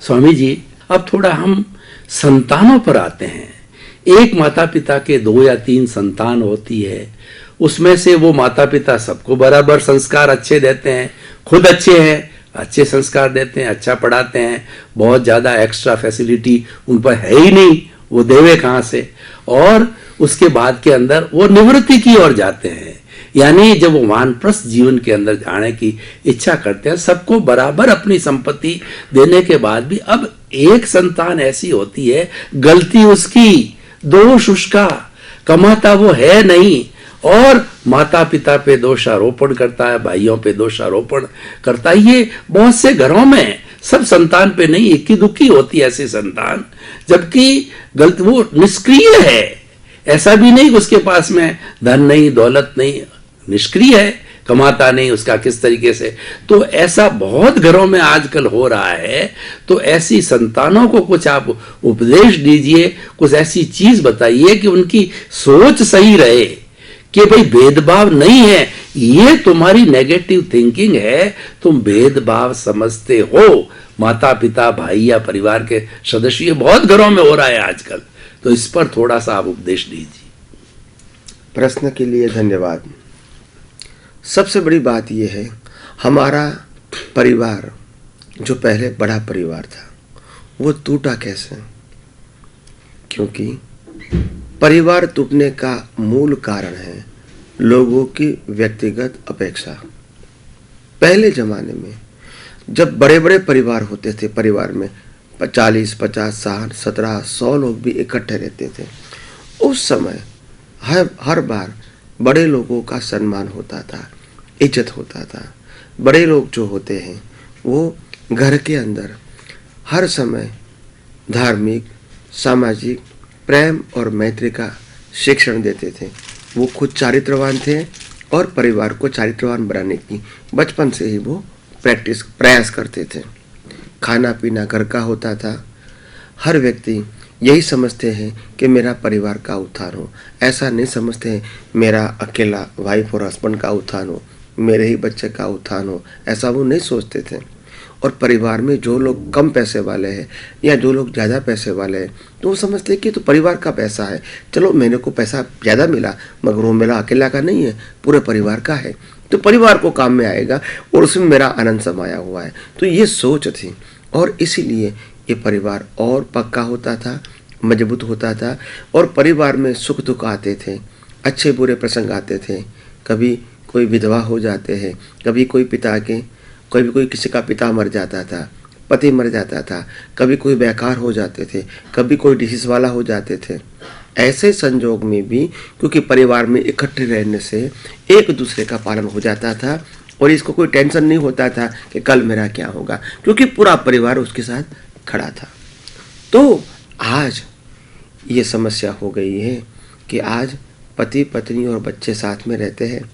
स्वामी जी, अब थोड़ा हम संतानों पर आते हैं। एक माता पिता के 2 या 3 संतान होती है, उसमें से वो माता पिता सबको बराबर संस्कार अच्छे देते हैं, खुद अच्छे हैं, अच्छे संस्कार देते हैं, अच्छा पढ़ाते हैं, बहुत ज़्यादा एक्स्ट्रा फैसिलिटी उन पर है ही नहीं, वो देवे कहाँ से। और उसके बाद के अंदर वो निवृत्ति की ओर जाते हैं, यानी जब वो वानप्रस्थ जीवन के अंदर जाने की इच्छा करते हैं, सबको बराबर अपनी संपत्ति देने के बाद भी अब एक संतान ऐसी होती है, गलती उसकी, दोष उसका, कमाता वो है नहीं, और माता पिता पे दोषारोपण करता है, भाइयों पे दोषारोपण करता है। ये बहुत से घरों में, सब संतान पे नहीं, इक्की दुक्की होती है ऐसी संतान, जबकि गलत वो निष्क्रिय है। ऐसा भी नहीं उसके पास में धन नहीं, दौलत नहीं, निष्क्रिय है, कमाता नहीं, उसका किस तरीके से। तो ऐसा बहुत घरों में आजकल हो रहा है। तो ऐसी संतानों को कुछ आप उपदेश दीजिए, कुछ ऐसी चीज बताइए कि उनकी सोच सही रहे कि भाई भेदभाव नहीं है, ये तुम्हारी नेगेटिव थिंकिंग है, तुम भेदभाव समझते हो। माता पिता, भाई या परिवार के सदस्य, ये बहुत घरों में हो रहा है आजकल। तो इस पर थोड़ा सा आप उपदेश दीजिए। प्रश्न के लिए धन्यवाद। सबसे बड़ी बात यह है, हमारा परिवार जो पहले बड़ा परिवार था वो टूटा कैसे? क्योंकि परिवार टूटने का मूल कारण है लोगों की व्यक्तिगत अपेक्षा। पहले जमाने में जब बड़े बड़े परिवार होते थे, परिवार में 40, 50, 60, 17, 100 लोग भी इकट्ठे रहते थे, उस समय हर बार बड़े लोगों का सम्मान होता था, इज्जत होता था। बड़े लोग जो होते हैं वो घर के अंदर हर समय धार्मिक, सामाजिक प्रेम और मैत्री का शिक्षण देते थे। वो खुद चारित्रवान थे और परिवार को चारित्रवान बनाने की बचपन से ही वो प्रयास करते थे। खाना पीना घर का होता था। हर व्यक्ति यही समझते हैं कि मेरा परिवार का उत्थान हो, ऐसा नहीं समझते हैं मेरा अकेला वाइफ और हस्बैंड का उत्थान हो, मेरे ही बच्चे का उत्थान हो, ऐसा वो नहीं सोचते थे। और परिवार में जो लोग कम पैसे वाले हैं या जो लोग ज़्यादा पैसे वाले हैं तो वो समझते हैं कि तो परिवार का पैसा है, चलो मेरे को पैसा ज़्यादा मिला मगर वो मेरा अकेला का नहीं है, पूरे परिवार का है, तो परिवार को काम में आएगा और उसमें मेरा आनंद समाया हुआ है। तो ये सोच थी और इसीलिए ये परिवार और पक्का होता था, मजबूत होता था और परिवार में सुख दुख आते थे, अच्छे बुरे प्रसंग आते थे। कभी कोई विधवा हो जाते हैं, कभी कोई किसी का पिता मर जाता था, पति मर जाता था, कभी कोई बेकार हो जाते थे, कभी कोई डिसीज वाला हो जाते थे। ऐसे संजोग में भी क्योंकि परिवार में इकट्ठे रहने से एक दूसरे का पालन हो जाता था और इसको कोई टेंशन नहीं होता था कि कल मेरा क्या होगा, क्योंकि पूरा परिवार उसके साथ खड़ा था। तो आज ये समस्या हो गई है कि आज पति पत्नी और बच्चे साथ में रहते हैं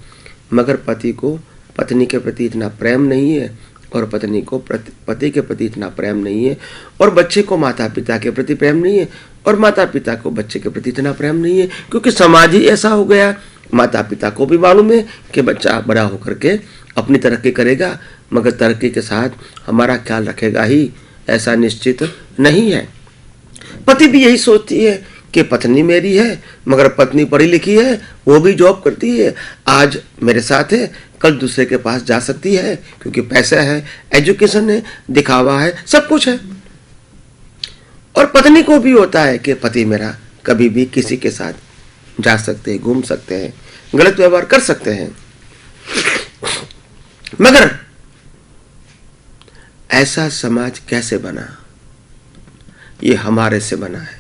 मगर पति को पत्नी के प्रति इतना प्रेम नहीं है और पत्नी को पति के प्रति इतना प्रेम नहीं है और बच्चे को माता पिता के प्रति प्रेम नहीं है और माता पिता को बच्चे के प्रति इतना प्रेम नहीं है, क्योंकि समाज ही ऐसा हो गया। माता पिता को भी मालूम है कि बच्चा बड़ा होकर के अपनी तरक्की करेगा मगर तरक्की के साथ हमारा ख्याल रखेगा ही, ऐसा निश्चित नहीं है। पति भी यही सोचती है कि पत्नी मेरी है मगर पत्नी पढ़ी लिखी है, वो भी जॉब करती है, आज मेरे साथ है कल दूसरे के पास जा सकती है क्योंकि पैसा है, एजुकेशन है, दिखावा है, सब कुछ है। और पत्नी को भी होता है कि पति मेरा कभी भी किसी के साथ जा सकते हैं, घूम सकते हैं, गलत व्यवहार कर सकते हैं। मगर ऐसा समाज कैसे बना? ये हमारे से बना है,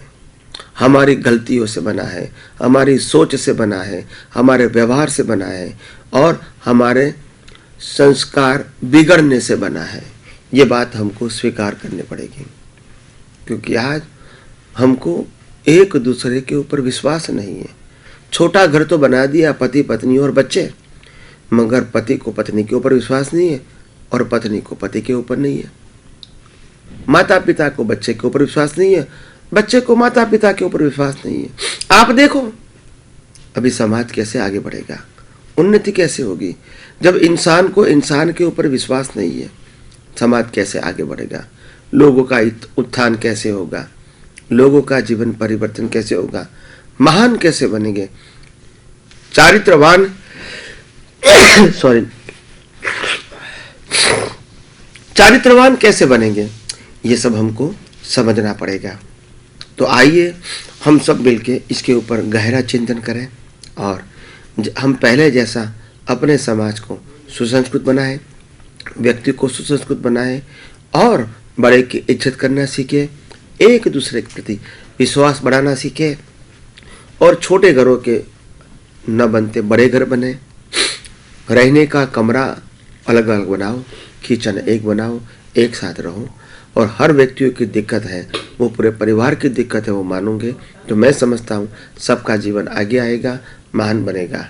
हमारी गलतियों से बना है, हमारी सोच से बना है, हमारे व्यवहार से बना है और हमारे संस्कार बिगड़ने से बना है। ये बात हमको स्वीकार करनी पड़ेगी, क्योंकि आज हमको एक दूसरे के ऊपर विश्वास नहीं है। छोटा घर तो बना दिया पति पत्नी और बच्चे, मगर पति को पत्नी के ऊपर विश्वास नहीं है और पत्नी को पति के ऊपर नहीं है। माता पिता को बच्चे के ऊपर विश्वास नहीं है, बच्चे को माता पिता के ऊपर विश्वास नहीं है। आप देखो अभी समाज कैसे आगे बढ़ेगा, उन्नति कैसे होगी? जब इंसान को इंसान के ऊपर विश्वास नहीं है, समाज कैसे आगे बढ़ेगा? लोगों का उत्थान कैसे होगा, लोगों का जीवन परिवर्तन कैसे होगा, महान कैसे बनेंगे, चारित्रवान चारित्रवान कैसे बनेंगे, ये सब हमको समझना पड़ेगा। तो आइए हम सब मिलके इसके ऊपर गहरा चिंतन करें और हम पहले जैसा अपने समाज को सुसंस्कृत बनाएं, व्यक्ति को सुसंस्कृत बनाएं और बड़े की इज्जत करना सीखे, एक दूसरे के प्रति विश्वास बढ़ाना सीखे और छोटे घरों के न बनते बड़े घर बने, रहने का कमरा अलग अलग बनाओ, किचन एक बनाओ, एक साथ रहो और हर व्यक्तियों की दिक्कत है वो पूरे परिवार की दिक्कत है वो मानूंगे तो मैं समझता हूँ सबका जीवन आगे आएगा, महान बनेगा।